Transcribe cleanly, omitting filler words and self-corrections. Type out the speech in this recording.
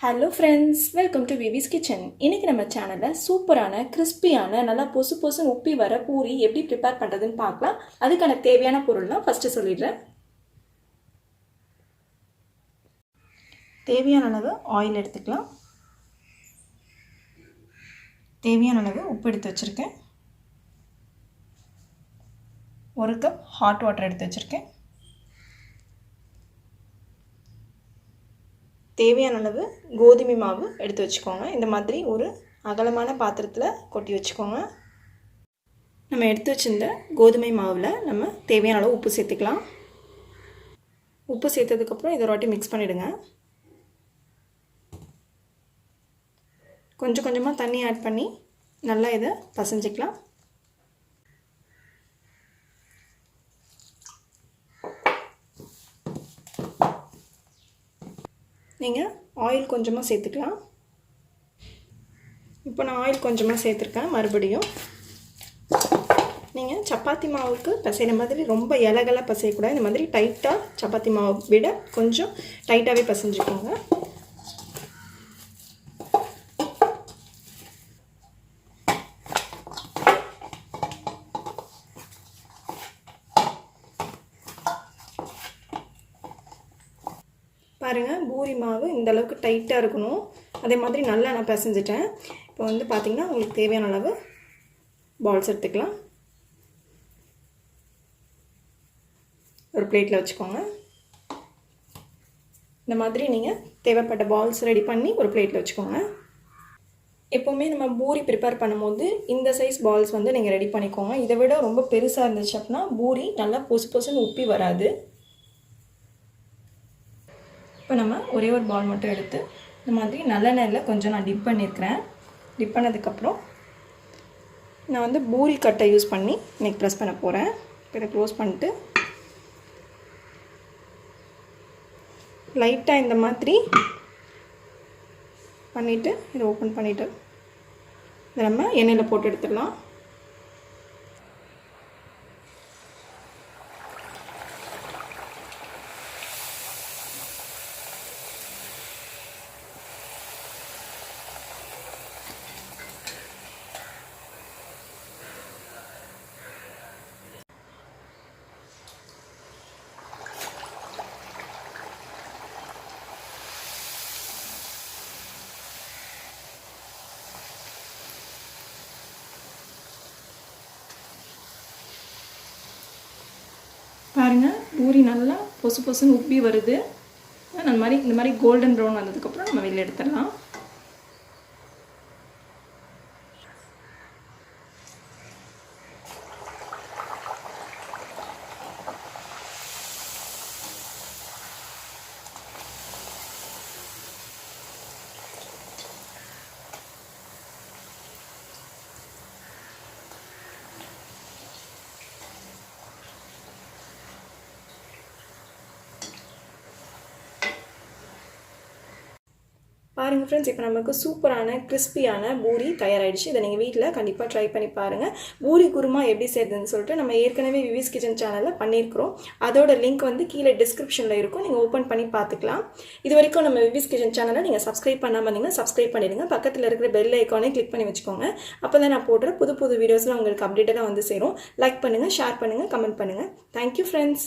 Hello friends, welcome to Vivi's kitchen. இன்றைக்கி நம்ம சேனலில் சூப்பரான கிறிஸ்பியான நல்லா பொசு பொசுன்னு உப்பி வர பூரி எப்படி ப்ரிப்பேர் பண்ணுறதுன்னு பார்க்கலாம். அதுக்கான தேவையான பொருள்லாம் ஃபஸ்ட்டு சொல்லிடுறேன். தேவையான அளவு ஆயில் எடுத்துக்கலாம். தேவையான அளவு உப்பு எடுத்து வச்சுருக்கேன். 1 கப் ஹாட் வாட்டர் எடுத்து வச்சுருக்கேன். தேவையான அளவு கோதுமை மாவு எடுத்து வச்சுக்கோங்க. இந்த மாதிரி ஒரு அகலமான பாத்திரத்தில் கொட்டி வச்சுக்கோங்க. நம்ம எடுத்து வச்சிருந்த கோதுமை மாவில் நம்ம தேவையான அளவு உப்பு சேர்த்துக்கலாம். உப்பு சேர்த்ததுக்கப்புறம் இதை ஒரு வாட்டி மிக்ஸ் பண்ணிவிடுங்க. கொஞ்சம் கொஞ்சமாக தண்ணி ஆட் பண்ணி நல்லா இதை பசைஞ்சிக்கலாம். நீங்கள் ஆயில் கொஞ்சமாக சேர்த்துக்கலாம். இப்போ நான் ஆயில் கொஞ்சமாக சேர்த்துருக்கேன். மறுபடியும் நீங்கள் சப்பாத்தி மாவுக்கு பசைகிற மாதிரி ரொம்ப இலகலாக பசையக்கூடாது. இந்த மாதிரி டைட்டாக சப்பாத்தி மாவை விட கொஞ்சம் டைட்டாகவே பசைஞ்சுக்கோங்க. பாருங்கள், பூரி மாவு இந்த அளவுக்கு டைட்டாக இருக்கணும். அதே மாதிரி நல்லா நான் பிசைஞ்சிட்டேன். இப்போ வந்து பார்த்திங்கன்னா உங்களுக்கு தேவையான அளவு பால்ஸ் எடுத்துக்கலாம். ஒரு பிளேட்டில் வச்சுக்கோங்க. இந்த மாதிரி நீங்கள் தேவைப்பட்ட பால்ஸ் ரெடி பண்ணி ஒரு பிளேட்டில் வச்சுக்கோங்க. எப்போவுமே நம்ம பூரி ப்ரிப்பேர் பண்ணும்போது இந்த சைஸ் பால்ஸ் வந்து நீங்கள் ரெடி பண்ணிக்கோங்க. இதை விட ரொம்ப பெருசாக இருந்துச்சு அப்படின்னா பூரி நல்லா பொசு பொசுன்னு உப்பி வராது. இப்போ நம்ம ஒரே ஒரு பால் மட்டும் எடுத்து இந்த மாதிரி நல்லெண்ணெயில் கொஞ்சம் நான் டிப் பண்ணியிருக்கிறேன். டிப் பண்ணதுக்கப்புறம் நான் வந்து பூரி கட்டை யூஸ் பண்ணி இன்றைக்கி ப்ரெஸ் பண்ண போகிறேன். இப்போ இதை க்ளோஸ் பண்ணிட்டு லைட்டாக இந்த மாதிரி பண்ணிவிட்டு இதை ஓப்பன் பண்ணிவிட்டு இதை நம்ம எண்ணெயில் போட்டு எடுத்துடலாம். பாருங்கள், பூரி நல்லா பொசு பொசுன்னு உப்பி வருது. இந்த மாதிரி கோல்டன் ப்ரௌன் வந்ததுக்கப்புறம் நம்ம வெளியில் எடுத்துடலாம். பாருங்கள் ஃப்ரெண்ட்ஸ், இப்போ நமக்கு சூப்பரான கிறிஸ்பியான பூரி தயாராகிடுச்சு. இதை நீங்கள் வீட்டில் கண்டிப்பாக ட்ரை பண்ணி பாருங்கள். பூரி குருமா எப்படி செய்யுதுன்னு சொல்லிட்டு நம்ம ஏற்கனவே விவிஸ் கிச்சன் சேனலில் பண்ணியிருக்கிறோம். அதோட லிங்க் வந்து கீழே டிஸ்கிரிப்ஷனில் இருக்கும். நீங்கள் ஓப்பன் பண்ணி பார்த்துக்கலாம். இது வரைக்கும் நம்ம விவிஸ் கிச்சன் சேனலை நீங்கள் சப்ஸ்கிரைப் பண்ணாமல் இருந்தீங்கன்னா சப்ஸ்கிரைப் பண்ணிடுங்க. பக்கத்தில் இருக்கிற பெல் ஐக்கானே கிளிக் பண்ணி வச்சுக்கோங்க. அப்போ தான் நான் போடுற புது புது வீடியோஸ்லாம் உங்களுக்கு அப்டேட்டடாக வந்து சேரும். லைக் பண்ணுங்கள், ஷேர் பண்ணுங்கள், கமெண்ட் பண்ணுங்கள். Thank you friends.